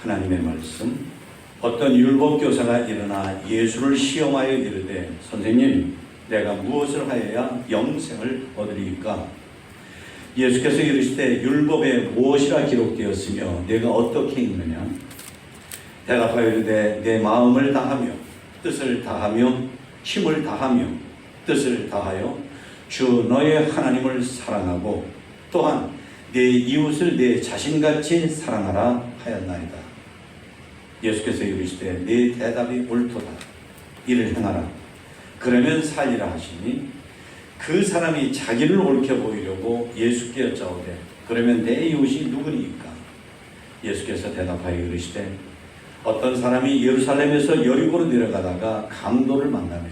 하나님의 말씀. 어떤 율법교사가 일어나 예수를 시험하여 이르되 선생님, 내가 무엇을 하여야 영생을 얻으리이까? 예수께서 이르시되 율법에 무엇이라 기록되었으며 내가 어떻게 읽느냐? 대답하여 이르되 내 마음을 다하며 뜻을 다하며 힘을 다하며 뜻을 다하여 주 너의 하나님을 사랑하고 또한 내 이웃을 내 자신같이 사랑하라 하였나이다. 예수께서 이르시되 네 대답이 옳도다. 이를 행하라. 그러면 살리라 하시니 그 사람이 자기를 옳게 보이려고 예수께 여짜오되 그러면 내 이웃이 누구니까? 예수께서 대답하여 이르시되 어떤 사람이 예루살렘에서 여리고로 내려가다가 강도를 만나며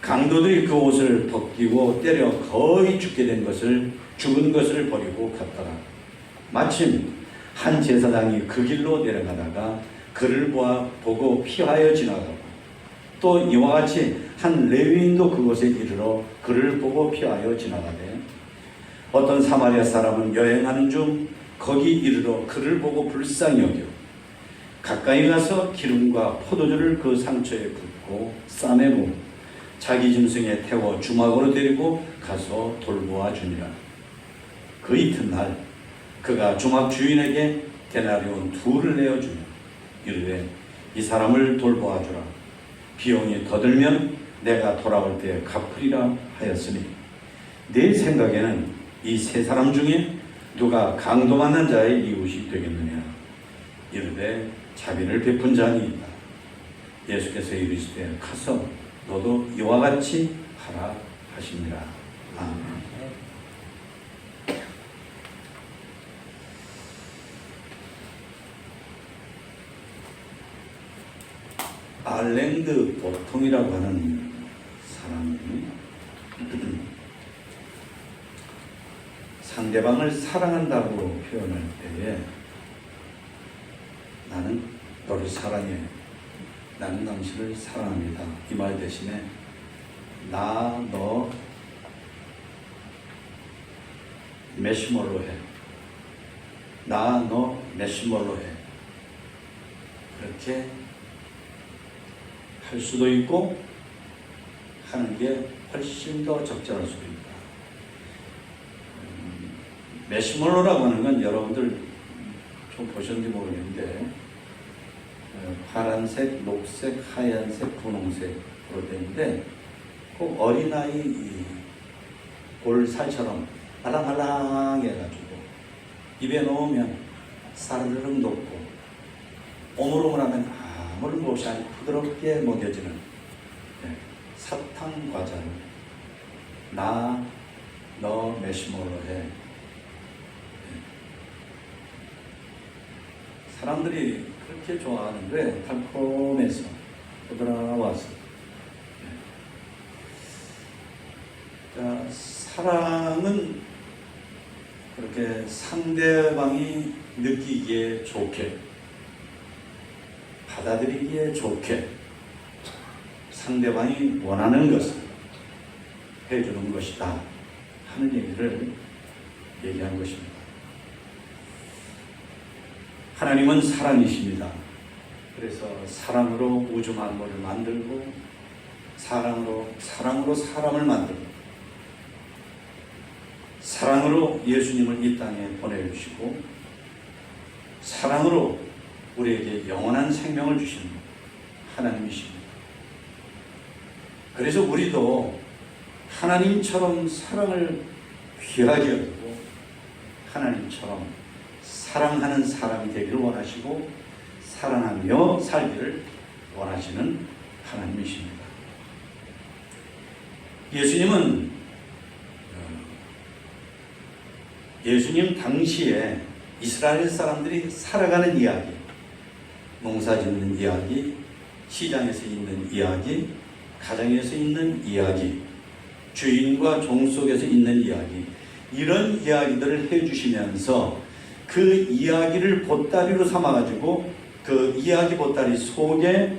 강도들이 그 옷을 벗기고 때려 거의 죽은 것을 버리고 갔더라. 마침 한 제사장이 그 길로 내려가다가 그를 보고 피하여 지나가고 또 이와 같이 한 레위인도 그곳에 이르러 그를 보고 피하여 지나가되 어떤 사마리아 사람은 여행하는 중 거기 이르러 그를 보고 불쌍히 여겨 가까이 가서 기름과 포도주를 그 상처에 붓고 싸매고 자기 짐승에 태워 주막으로 데리고 가서 돌보아 주니라. 그 이튿날 그가 주막 주인에게 데나리온 2를 내어주며 이르되 이 사람을 돌보아 주라. 비용이 더 들면 내가 돌아올 때 갚으리라 하였으니 내 생각에는 이 3사람 중에 누가 강도 만난 자의 이웃이 되겠느냐? 이르되 자비를 베푼 자니이다. 예수께서 이르시되 가서 너도 이와 같이 하라 하시니라. 아멘. 알랭드 보통이라고 하는 사람이 상대방을 사랑한다고 표현할 때에 나는 너를 사랑해, 나는 당신을 사랑합니다, 이 말 대신에 나, 너 메시멀로 해, 나, 너 메시멀로 해, 그렇게 할 수도 있고 하는 게 훨씬 더 적절할 수도 있다. 메시멀로라고 하는 건 여러분들 좀 보셨는지 모르겠는데 파란색, 녹색, 하얀색, 분홍색으로 되는데 꼭 어린아이 볼살처럼 말랑말랑 해가지고 입에 넣으면 사르륵 녹고 오물오물하면 아무런 것이 아니고 부드럽게 먹여지는 사탕 과자를 나, 너 메시멀로 해. 사람들이 그렇게 좋아하는데 달콤해서 부드러워서 사랑은 그렇게 상대방이 느끼기에 좋게 받아들이기에 좋게 상대방이 원하는 것을 해주는 것이다 하는 얘기를 얘기한 것입니다. 하나님은 사랑이십니다. 그래서 사랑으로 우주 만물을 만들고 사랑으로 사람을 만들고 사랑으로 예수님을 이 땅에 보내주시고 사랑으로 우리에게 영원한 생명을 주시는 하나님이십니다. 그래서 우리도 하나님처럼 사랑을 귀하게 여기고 하나님처럼 사랑하는 사람이 되기를 원하시고 사랑하며 살기를 원하시는 하나님이십니다. 예수님 당시에 이스라엘 사람들이 살아가는 이야기, 농사 짓는 이야기, 시장에서 있는 이야기, 가정에서 있는 이야기, 주인과 종 속에서 있는 이야기, 이런 이야기들을 해주시면서 그 이야기를 보따리로 삼아가지고 그 이야기 보따리 속에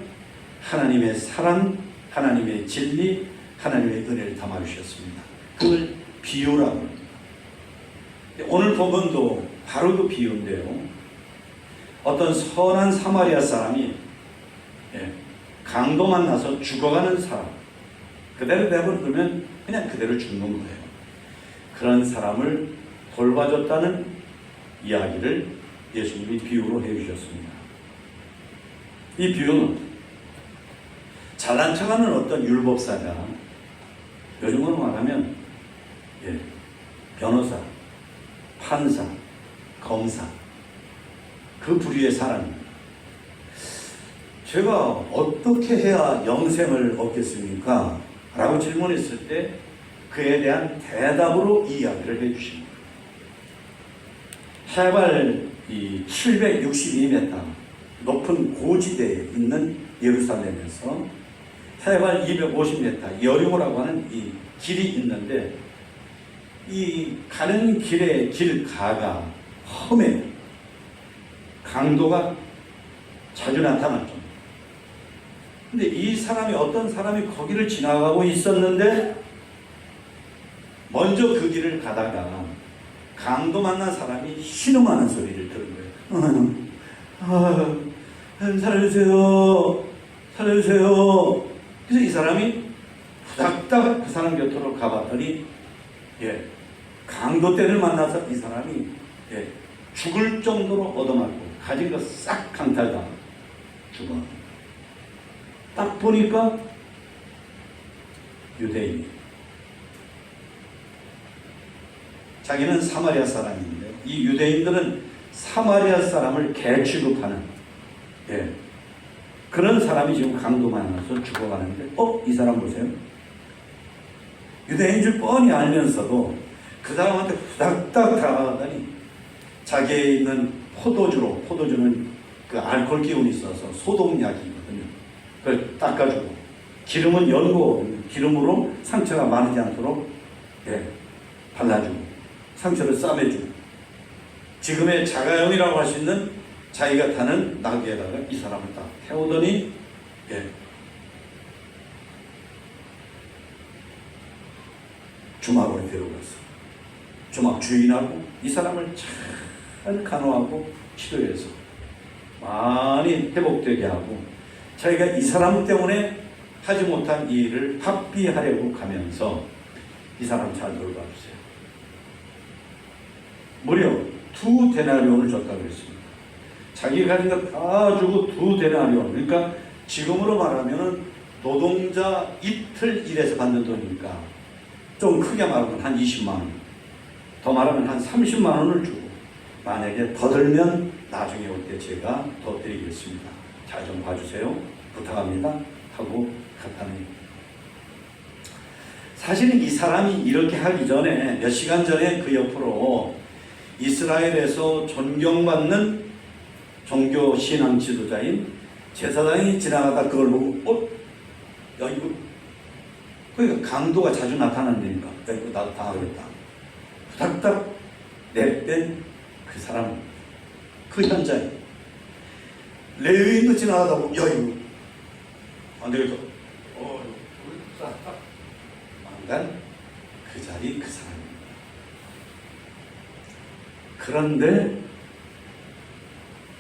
하나님의 사랑, 하나님의 진리, 하나님의 은혜를 담아주셨습니다. 그걸 비유라고 합니다. 오늘 본문도 바로 그 비유인데요. 어떤 선한 사마리아 사람이 강도 만나서 죽어가는 사람, 그대로 내버려두면 그냥 그대로 죽는 거예요. 그런 사람을 돌봐줬다는 이야기를 예수님이 비유로 해주셨습니다. 이 비유는 잘난 척하는 어떤 율법사가, 요즘으로 말하면 변호사, 판사, 검사, 그 부류의 사람입니다. 제가 어떻게 해야 영생을 얻겠습니까? 라고 질문했을 때 그에 대한 대답으로 이야기를 해주십니다. 해발 762m 높은 고지대에 있는 예루살렘에서 해발 250m 여리고라고 하는 이 길이 있는데, 이 가는 길의 길가가 험해요. 강도가 자주 나타났죠. 근데 이 사람이, 어떤 사람이 거기를 지나가고 있었는데 먼저 그 길을 가다가 강도 만난 사람이 신음하는 소리를 들은 거예요. 살려주세요, 살려주세요. 그래서 이 사람이 후닥닥 그 사람 곁으로 가봤더니 강도떼를 만나서 이 사람이 죽을 정도로 얻어맞고 가진 거 싹 강탈당 죽어. 딱 보니까 유대인이, 자기는 사마리아 사람인데 이 유대인들은 사마리아 사람을 개 취급하는 그런 사람이 지금 강도 만나서 죽어가는데, 이 사람 보세요. 유대인인 줄 뻔히 알면서도 그 사람한테 후닥닥 다가가더니 자기에 있는 포도주는 그 알코올 기운이 있어서 소독약이거든요. 그걸 닦아주고, 기름은 연고, 기름으로 상처가 마르지 않도록 발라주고, 상처를 싸매주고, 지금의 자가용이라고 할 수 있는 자기가 타는 나귀에다가 이 사람을 딱 태우더니 주막으로 데려갔어. 주막 주인하고 이 사람을 잘 간호하고 치료해서 많이 회복되게 하고, 자기가 이 사람 때문에 하지 못한 이 일을 합비하려고 가면서 이 사람 잘 돌봐주세요. 무려 2데나리온을 줬다고 했습니다. 자기 가진 거 다 주고 2데나리온, 그러니까 지금으로 말하면 노동자 이틀 일해서 받는 돈이니까 좀 크게 말하면 한 20만 원, 더 말하면 한 30만 원을 주고, 만약에 더 들면 나중에 올 때 제가 더 드리겠습니다. 잘 좀 봐주세요. 부탁합니다. 하고 갔다는 얘기입니다. 사실은 이 사람이 이렇게 하기 전에, 몇 시간 전에 그 옆으로 이스라엘에서 존경받는 종교 신앙 지도자인 제사장이 지나가다 그걸 보고 야 이거, 그러니까 강도가 자주 나타난다니까, 야 이거 나도 당하겠다. 후닥닥 내뺀 그 사람, 그 현장에 레위인도 지나가다 보고 야 이거 안 되겠다, 망간 그 자리 그 사람입니다. 그런데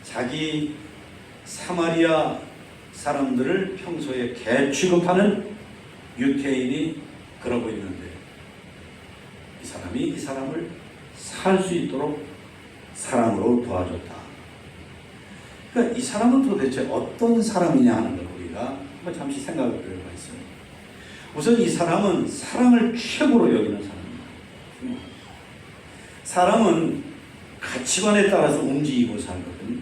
자기 사마리아 사람들을 평소에 개 취급하는 유태인이 그러고 있는데 이 사람이 이 사람을 살 수 있도록 사랑으로 도와줬다. 그러니까 이 사람은 도대체 어떤 사람이냐 하는 걸 우리가 한번 잠시 생각해 볼 필요가 있어요. 우선 이 사람은 사랑을 최고로 여기는 사람입니다. 사람은 가치관에 따라서 움직이고 살거든요.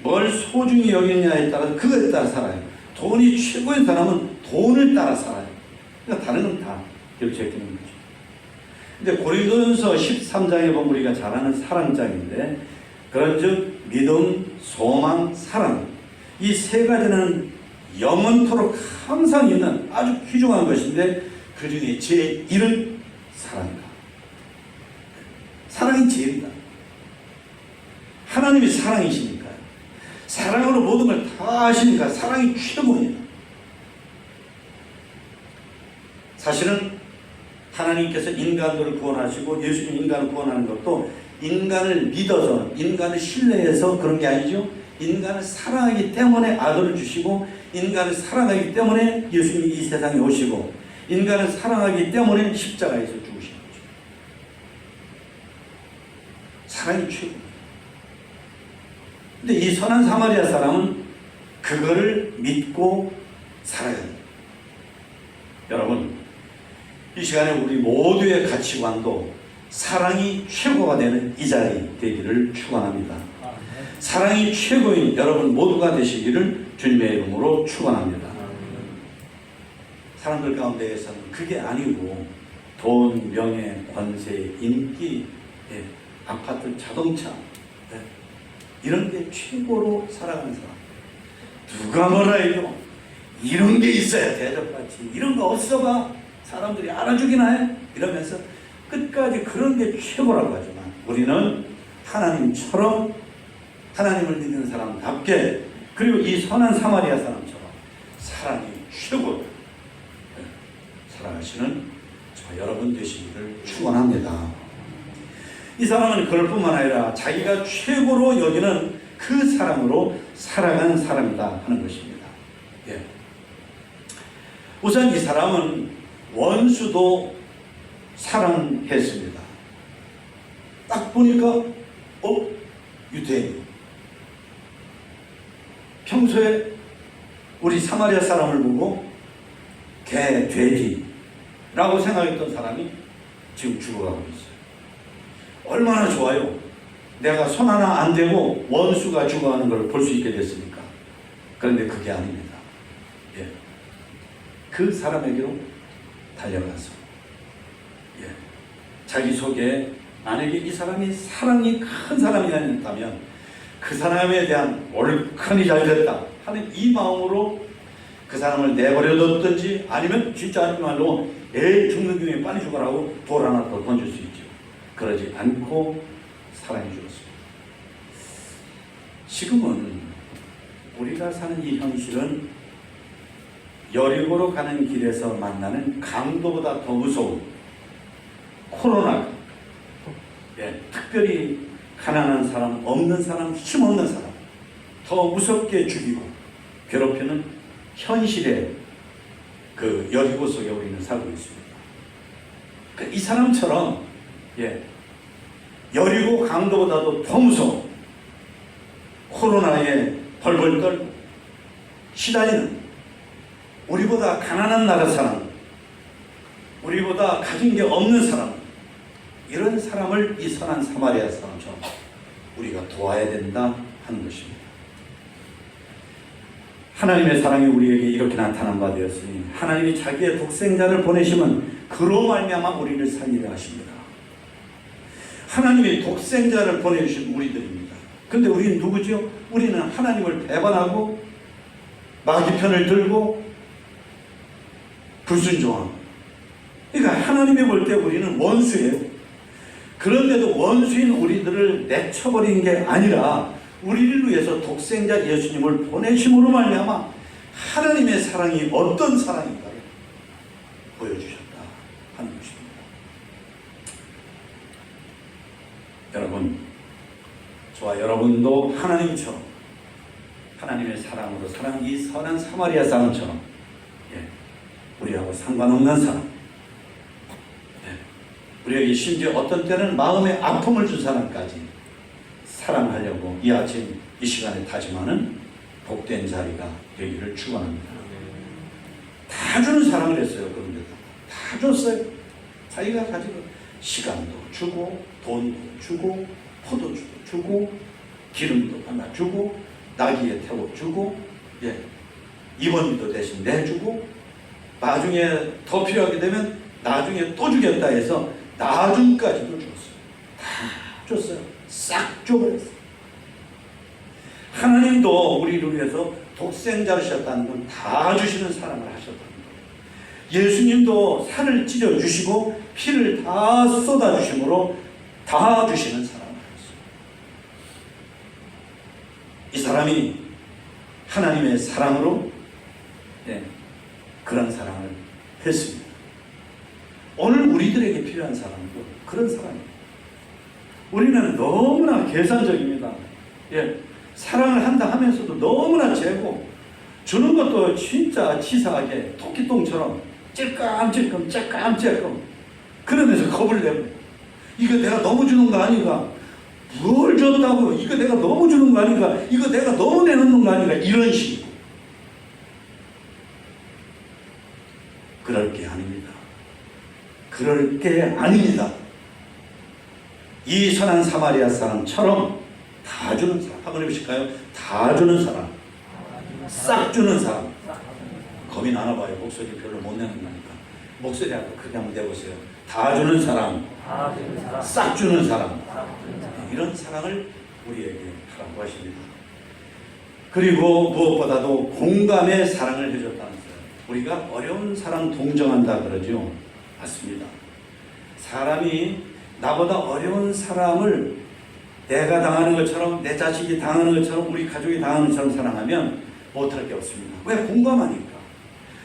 뭘 소중히 여기냐에 따라서 그거에 따라 살아요. 돈이 최고인 사람은 돈을 따라 살아요. 그러니까 다른 건 다 결제되는 거죠. 근데 고린도전서 13장에 보면 우리가 잘 아는 사랑장인데, 그런즉 믿음, 소망, 사랑, 이 세 가지는 영원토록 항상 있는 아주 귀중한 것인데 그 중에 제일 1은 사랑이다. 사랑이 제일이다. 하나님이 사랑이시니까, 사랑으로 모든 걸 다 하시니까 사랑이 최고입니다. 사실은 하나님께서 인간들을 구원하시고 예수님 인간을 구원하는 것도 인간을 믿어서 인간을 신뢰해서 그런 게 아니죠. 인간을 사랑하기 때문에 아들을 주시고 인간을 사랑하기 때문에 예수님이 이 세상에 오시고 인간을 사랑하기 때문에 십자가에서 죽으신 거죠. 사랑이 최고입니다. 근데 이 선한 사마리아 사람은 그거를 믿고 살아야 됩니다. 여러분, 이 시간에 우리 모두의 가치관도 사랑이 최고가 되는 이 자리 되기를 축원합니다. 사랑이 최고인 여러분 모두가 되시기를 주님의 이름으로 축원합니다. 사람들 가운데에서는 그게 아니고 돈, 명예, 권세, 인기, 아파트, 자동차 이런 게 최고로 살아가는 사람. 누가 뭐라 해도 이런 게 있어야 대접받지. 이런 거 없어봐 사람들이 알아주기나 해. 이러면서 끝까지 그런 게 최고라고 하지만 우리는 하나님처럼 하나님을 믿는 사람답게 그리고 이 선한 사마리아 사람처럼 사랑이 최고로 살아가시는 저 여러분 되시기를 축원합니다. 이 사람은 그럴 뿐만 아니라 자기가 최고로 여기는 그 사랑으로 살아가는 사람이다 하는 것입니다. 예. 우선 이 사람은 원수도 사랑했습니다. 딱 보니까 유대인. 평소에 우리 사마리아 사람을 보고 개, 돼지라고 생각했던 사람이 지금 죽어가고 있어요. 얼마나 좋아요. 내가 손 하나 안 대고 원수가 죽어가는 걸 볼 수 있게 됐으니까. 그런데 그게 아닙니다. 예. 그 사람에게로 달려가서 자기 속에 만약에 이 사람이 사랑이 큰 사람이었다면 그 사람에 대한 옳거니 잘됐다 하는 이 마음으로 그 사람을 내버려뒀든지 아니면 진짜 하지 말로 죽는 중에 빨리 죽어라고 돌 하나 더 던질 수 있죠. 그러지 않고 사랑해 주었습니다. 지금은 우리가 사는 이 현실은 여리고로 가는 길에서 만나는 강도보다 더 무서운 코로나, 특별히 가난한 사람, 없는 사람, 힘없는 사람 더 무섭게 죽이고 괴롭히는 현실의 그 여리고 속에 우리는 살고 있습니다. 이 사람처럼 여리고 강도보다도 더 무서운 코로나에 벌벌 떨고 시달리는 우리보다 가난한 나라 사람, 우리보다 가진 게 없는 사람, 이런 사람을 이 선한 사마리아 사람처럼 우리가 도와야 된다 하는 것입니다. 하나님의 사랑이 우리에게 이렇게 나타난 바 되었으니 하나님이 자기의 독생자를 보내시면 그로 말미암아 우리를 살리려 하십니다. 하나님이 독생자를 보내주신 우리들입니다. 근데 우리는 누구죠? 우리는 하나님을 배반하고 마귀 편을 들고 불순종하고, 그러니까 하나님이 볼 때 우리는 원수예요. 그런데도 원수인 우리들을 내쳐버린 게 아니라 우리를 위해서 독생자 예수님을 보내심으로 말미암아 하나님의 사랑이 어떤 사랑인가를 보여주셨다 하는 것입니다. 여러분, 저와 여러분도 하나님처럼 하나님의 사랑으로 사랑 이 선한 사마리아 사람처럼 우리하고 상관없는 사람, 우리에게 심지어 어떤 때는 마음에 아픔을 준 사람까지 사랑하려고 이 아침 이 시간에 다짐하는 복된 자리가 되기를 축원합니다. 다 주는 사랑을 했어요. 그런데 다 줬어요. 자기가 가지고 시간도 주고 돈도 주고 포도 주고 기름도 하나 주고 나귀에 태워 주고 입원비도 대신 내주고 나중에 더 필요하게 되면 나중에 또 주겠다 해서 나중까지도 줬어요. 다 줬어요. 싹 줘버렸어요. 하나님도 우리를 위해서 독생자를 주셨다는 건 다 주시는 사랑을 하셨다는 거예요. 예수님도 살을 찢어주시고 피를 다 쏟아주심으로 다 주시는 사랑을 하셨어요. 이 사람이 하나님의 사랑으로 그런 사랑을 했습니다. 오늘 우리들에게 필요한 사랑도 그런 사랑입니다. 우리는 너무나 계산적입니다. 예, 사랑을 한다 하면서도 너무나 재고, 주는 것도 진짜 치사하게 토끼똥처럼 찔끔찔끔 찔끔찔끔 그러면서 겁을 내고, 이거 내가 너무 주는 거 아닌가? 뭘 줬다고? 이거 내가 너무 주는 거 아닌가? 이거 내가 너무 내놓는 거 아닌가? 이런 식으로. 그럴 게 아닙니다. 그럴 게 아닙니다. 이 선한 사마리아 사람처럼 다 주는 사람. 한번 해보실까요? 다 주는 사람. 싹 주는 사람. 겁이 나나봐요. 목소리 별로 못 내는 거니까. 목소리 아까 크게 한번 내보세요. 다 주는 사람. 싹 주는 사람. 이런 사랑을 우리에게 하라고 하십니다. 그리고 무엇보다도 공감의 사랑을 해줬다는 사람. 우리가 어려운 사람 동정한다 그러죠. 맞습니다. 사람이 나보다 어려운 사람을 내가 당하는 것처럼, 내 자식이 당하는 것처럼, 우리 가족이 당하는 것처럼 사랑하면 못할 게 없습니다. 왜? 공감하니까.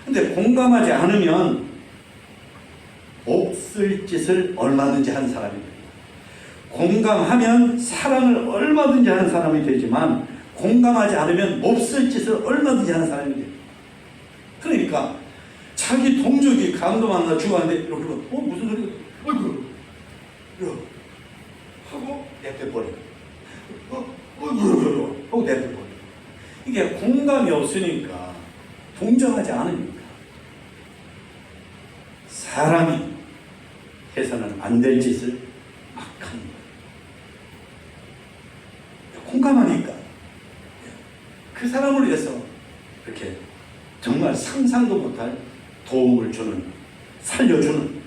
근데 공감하지 않으면 몹쓸 짓을 얼마든지 하는 사람이 됩니다. 공감하면 사랑을 얼마든지 하는 사람이 되지만, 공감하지 않으면 몹쓸 짓을 얼마든지 하는 사람이 됩니다. 그러니까 자기 동족이 강도 만나 죽었는데 이러고 무슨 소리가, 어이구 이러고 하고 내빼버려. 어이구 하고 내빼버려. 이게 공감이 없으니까, 동정하지 않으니까 사람이 해서는 안 될 짓을 막 하는 거예요. 공감하니까 그 사람을 위해서 이렇게 정말 상상도 못할 도움을 주는, 살려주는,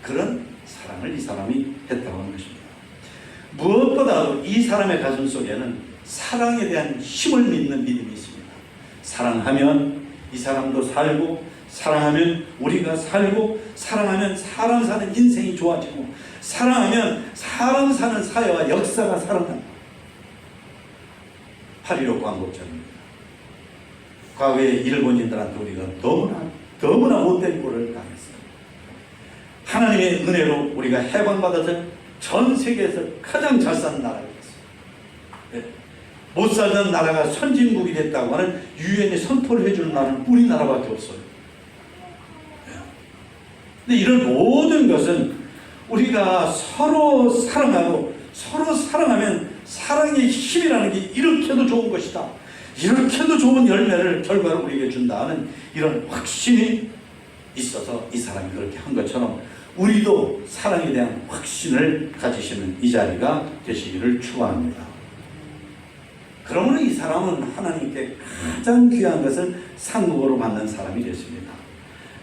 그런 사랑을 이 사람이 했다고 하는 것입니다. 무엇보다도 이 사람의 가슴 속에는 사랑에 대한 힘을 믿는 믿음이 있습니다. 사랑하면 이 사람도 살고, 사랑하면 우리가 살고, 사랑하면 사람 사는 인생이 좋아지고, 사랑하면 사람 사는 사회와 역사가 살아난다. 8.15 광복절입니다. 과거에 일본인들한테 우리가 너무나 못된 꼴을 당했어요. 하나님의 은혜로 우리가 해방받아서 전 세계에서 가장 잘 사는 나라가 됐어요. 못 살던 나라가 선진국이 됐다고 하는 유엔이 선포를 해주는 나라는 우리나라밖에 없어요. 근데 이런 모든 것은 우리가 서로 사랑하고, 서로 사랑하면 사랑의 힘이라는 게 이렇게도 좋은 것이다, 이렇게도 좋은 열매를, 결과를 우리에게 준다는 이런 확신이 있어서 이 사람이 그렇게 한 것처럼 우리도 사랑에 대한 확신을 가지시는 이 자리가 되시기를 축원합니다. 그러므로 이 사람은 하나님께 가장 귀한 것을 상급으로 받는 사람이 됐습니다.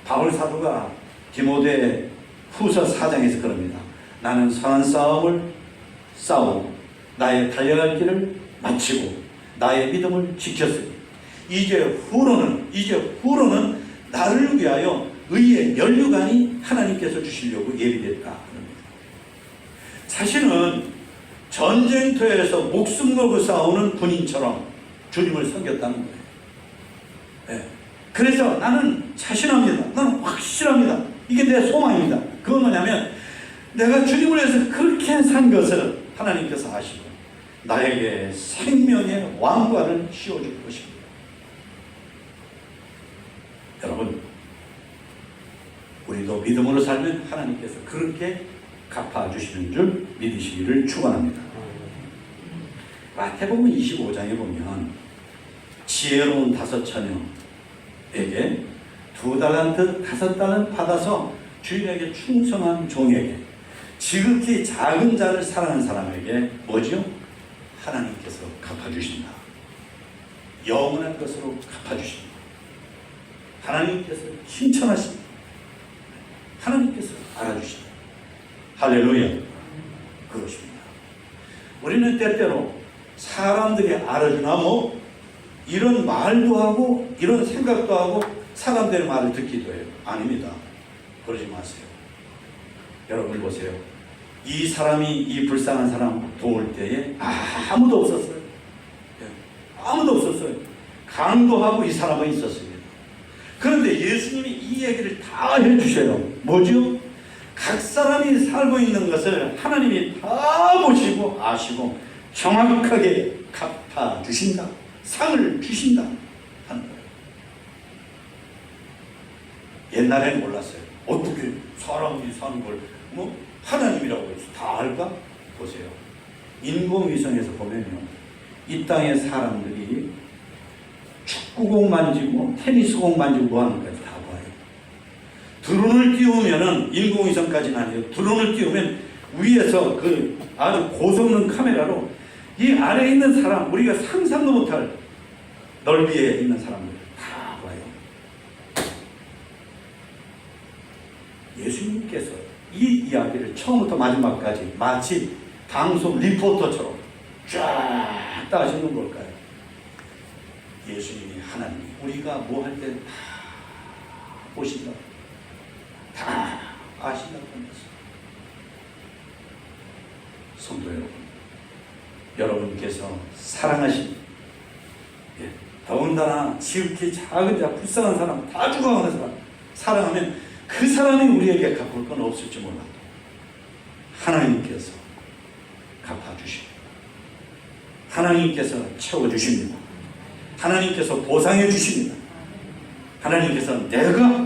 바울 사도가 디모데 후서 4장에서 그럽니다. 나는 선한 싸움을 싸우고 나의 달려갈 길을 마치고 나의 믿음을 지켰으니 이제 후로는 나를 위하여 의의 면류관이 하나님께서 주시려고 예비됐다. 자신은 전쟁터에서 목숨 걸고 싸우는 군인처럼 주님을 섬겼다는 거예요. 네. 그래서 나는 자신합니다. 나는 확실합니다. 이게 내 소망입니다. 그건 뭐냐면 내가 주님을 위해서 그렇게 산 것을 하나님께서 아시고 나에게 생명의 왕관을 씌워줄 것입니다. 여러분, 우리도 믿음으로 살면 하나님께서 그렇게 갚아주시는 줄 믿으시기를 축원합니다. 마태복음 25장에 보면 지혜로운 5처녀에게 2달란트 5달란트 받아서 주인에게 충성한 종에게, 지극히 작은 자를 사랑하는 사람에게 뭐죠? 하나님께서 갚아주신다. 영원한 것으로 갚아주신다. 하나님께서 칭찬하신다. 하나님께서 알아주신다. 할렐루야. 그것입니다. 우리는 때때로 사람들이 알아주나 뭐 이런 말도 하고 이런 생각도 하고 사람들의 말을 듣기도 해요. 아닙니다. 그러지 마세요. 여러분 보세요. 이 사람이 이 불쌍한 사람 도울 때에 아무도 없었어요. 아무도 없었어요. 강도하고 이 사람은 있었습니다. 그런데 예수님이 이 얘기를 다 해주셔요. 뭐죠? 각 사람이 살고 있는 것을 하나님이 다 보시고 아시고 정확하게 갚아주신다. 상을 주신다 하는 거예요. 옛날에는 몰랐어요. 어떻게 사람이 사는 걸 하나님이라고 해서 다 알까? 보세요. 인공위성에서 보면요, 이 땅의 사람들이 축구공 만지고 테니스공 만지고 뭐 하는 것까지 다 봐요. 드론을 띄우면은, 인공위성까지는 아니에요. 드론을 띄우면 위에서 그 아주 고성능 카메라로 이 아래에 있는 사람, 우리가 상상도 못할 넓이에 있는 사람들 다 봐요. 예수님께서 이 이야기를 처음부터 마지막까지 마치 방송 리포터처럼 쫙 따지는 걸까요? 예수님이, 하나님이 우리가 뭐 할 때 다 보신다, 다 아신다고 합니다. 성도 여러분, 여러분께서 사랑하신, 더군다나 지극히 작은 자, 불쌍한 사람, 다 죽어가는 사람 사랑하면 그 사람이 우리에게 갚을 건 없을지 몰라도 하나님께서 갚아주십니다. 하나님께서 채워주십니다. 하나님께서 보상해 주십니다. 하나님께서 내가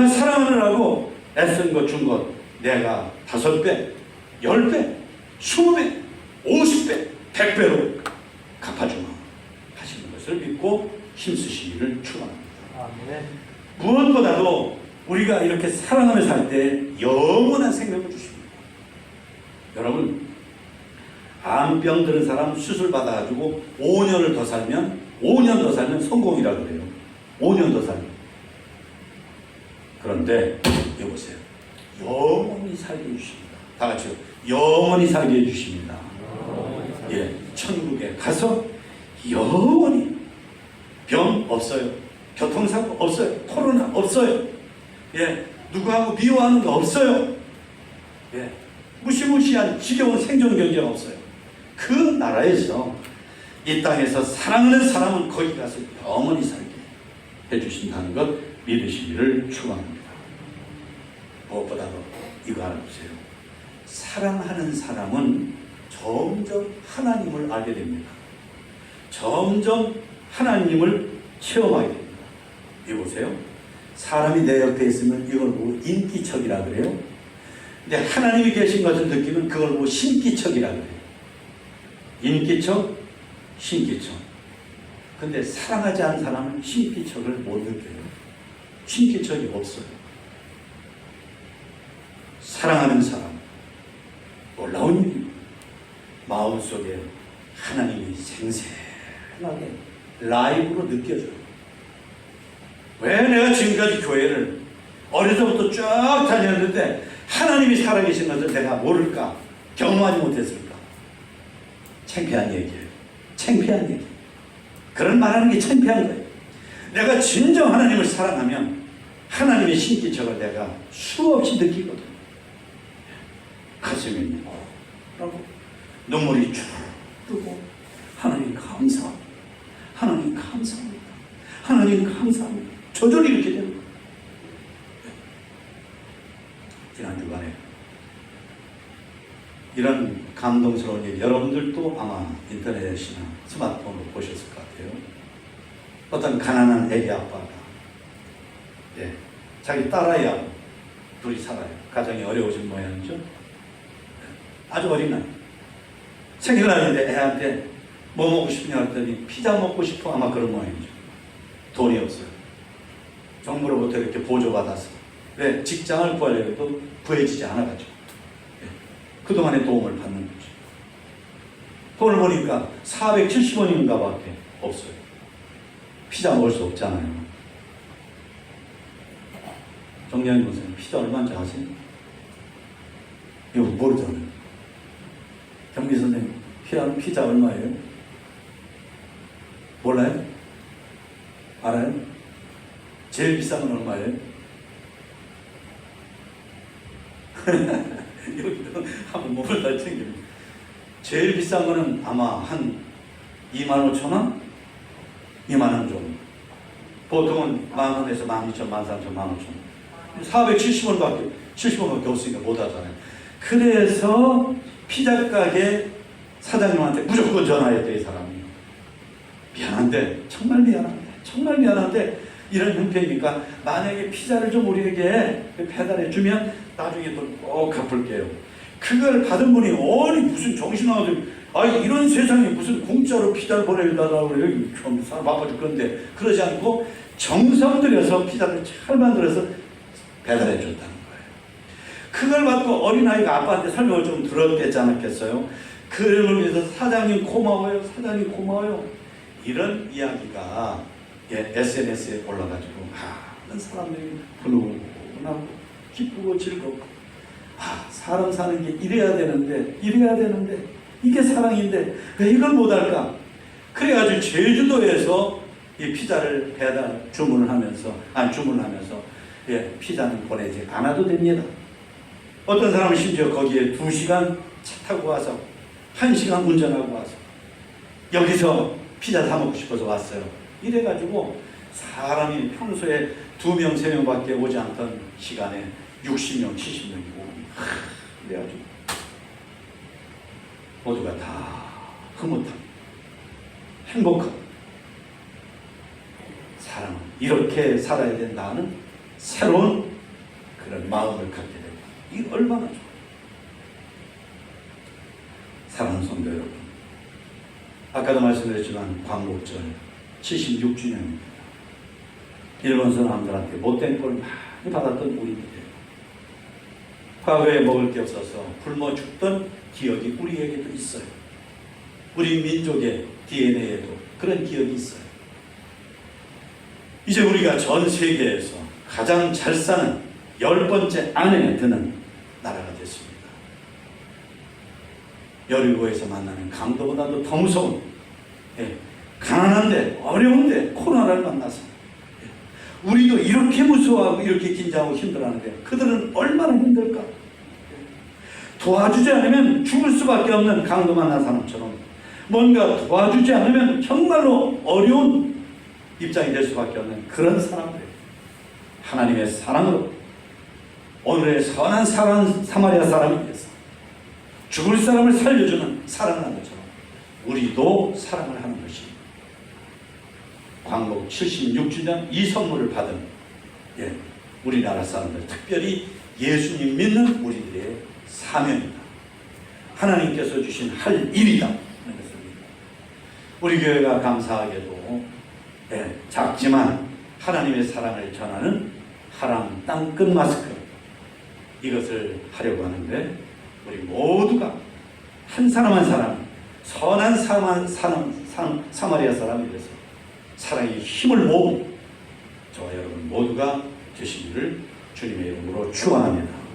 사랑하느라고 애쓴 것, 준 것 내가 5배, 10배, 20배, 50배, 100배로 갚아주마 하시는 것을 믿고 힘쓰시기를 축원합니다. 무엇보다도 우리가 이렇게 사랑하며 살 때 영원한 생명을 주십니다. 여러분, 암병 들은 사람 수술 받아가지고 5년 더 살면 성공이라 그래요. 5년 더 살면. 그런데 여보세요, 영원히 살게 해주십니다. 다 같이요. 영원히 살게 해주십니다. 천국에 가서 영원히 병 없어요. 교통사고 없어요. 코로나 없어요. 누구하고 미워하는 거 없어요. 무시무시한 지겨운 생존 경제가 없어요. 그 나라에서, 이 땅에서 사랑하는 사람은 거기 가서 영원히 살게 해주신다는 것 믿으시기를 축원합니다. 무엇보다도 이거 알아보세요. 사랑하는 사람은 점점 하나님을 알게 됩니다. 점점 하나님을 체험하게 됩니다. 이거 보세요. 사람이 내 옆에 있으면 이걸 보고 인기척이라 그래요. 근데 하나님이 계신 것을 느끼면 그걸 보고 신기척이라 그래요. 인기척, 신기척. 근데 사랑하지 않은 사람은 신기척을 못 느껴요. 신기척이 없어요. 사랑하는 사람, 놀라운 일입니다. 마음속에 하나님이 생생하게 라이브로 느껴져요. 왜 내가 지금까지 교회를 어려서부터 쭉 다녔는데 하나님이 살아계신 것을 내가 모를까? 경험하지 못했을까? 창피한 얘기예요. 창피한 얘기. 그런 말하는 게 창피한 거예요. 내가 진정 하나님을 사랑하면 하나님의 신기척을 내가 수없이 느끼거든. 가슴이 라고 눈물이 쭉 뜨고, 하나님 감사합니다. 하나님 감사합니다. 하나님 감사합니다. 저절로 이렇게 되는 거예요. 지난 주간에 이런 감동스러운 일, 여러분들도 아마 인터넷이나 스마트폰으로 보셨을 것 같아요. 어떤 가난한 애기 아빠가 자기 딸아이하고 둘이 살아요. 가정이 어려우신 모양이죠. 아주 어린 나이. 생일날인데 애한테 뭐 먹고 싶냐 했더니 피자 먹고 싶어, 아마 그런 모양이죠. 돈이 없어요. 정부로부터 이렇게 보조받아서. 왜? 직장을 구하려고 해도 구해지지 않아가지고. 그동안의 도움을 받는 거죠. 돈을 보니까 470원인가 밖에 없어요. 피자 먹을 수 없잖아요. 정량희 선생님, 피자 얼마인지 아세요? 이거 모르잖아요. 경미 선생님, 피자 얼마예요? 몰라요? 알아요? 제일 비싼 건 얼마예요? 여기도 한번 몸을 다 챙깁니다. 제일 비싼 거는 아마 한 25,000원? 2만원 정도. 보통은 10,000원에서 12,000원, 13,000원, 15,000원. 470원밖에, 70원밖에 없으니까 못 하잖아요. 그래서 피자 가게 사장님한테 무조건 전화했대, 이 사람이. 미안한데, 정말 미안한데 이런 형편이니까 만약에 피자를 좀 우리에게 배달해 주면 나중에 또 꼭 갚을게요. 그걸 받은 분이 아니 무슨 정신나가지고 이런 세상에 무슨 공짜로 피자를 보내달라고 그래요. 좀 사람 바빠 죽겠는데 그러지 않고 정성 들여서 피자를 잘 만들어서 배달해 줬다는 거예요. 그걸 받고 어린아이가 아빠한테 설명을 좀 들었겠지 않았겠어요? 그걸 위해서 사장님 고마워요. 사장님 고마워요. 이런 이야기가 SNS에 올라가지고 많은 사람들이 훈훈하고 기쁘고 즐겁고 사람 사는 게 이래야 되는데 이게 사랑인데 왜 이걸 못할까? 그래가지고 제주도에서 이 피자를 주문을 하면서 피자는 보내지 않아도 됩니다. 어떤 사람은 심지어 거기에 2시간 차 타고 와서 1시간 운전하고 와서 여기서 피자 사 먹고 싶어서 왔어요. 이래가지고 사람이 평소에 2명, 3명밖에 오지 않던 시간에 60명, 70명이 오고 그래가지고 모두가 다 흐뭇하고 행복하고 사람은 이렇게 살아야 된다는 새로운 그런 마음을 갖게 됩니다. 이게 얼마나 좋아요. 사랑하는 성도 여러분, 아까도 말씀드렸지만 광복절 76주년입니다. 일본 사람들한테 못된 꼴 많이 받았던 우리들이에요. 과거에 먹을 게 없어서 굶어 죽던 기억이 우리에게도 있어요. 우리 민족의 DNA에도 그런 기억이 있어요. 이제 우리가 전 세계에서 가장 잘 사는 10번째 안에 드는 나라가 됐습니다. 여리고에서 만나는 강도보다도 더 무서운 가난한데 어려운데 코로나를 만나서 우리도 이렇게 무서워하고 이렇게 긴장하고 힘들어하는데 그들은 얼마나 힘들까? 도와주지 않으면 죽을 수밖에 없는 강도 만난 사람처럼 뭔가 도와주지 않으면 정말로 어려운 입장이 될 수밖에 없는 그런 사람들, 하나님의 사랑으로 오늘의 선한 사마리아 사람이 돼서 죽을 사람을 살려주는 사랑을 하는 것처럼 우리도 사랑을 하는 것입니다. 광복 76주년 이 선물을 받은 우리나라 사람들, 특별히 예수님 믿는 우리들의 사명이다. 하나님께서 주신 할 일이다 하는 것입니다. 우리 교회가 감사하게도 작지만 하나님의 사랑을 전하는 하람 땅끝 마스크 이것을 하려고 하는데 우리 모두가 한 사람 한 사람 선한 사마리아 사람이 돼서 사랑의 힘을 모으고 저와 여러분 모두가 되시기를 주님의 이름으로 축원합니다.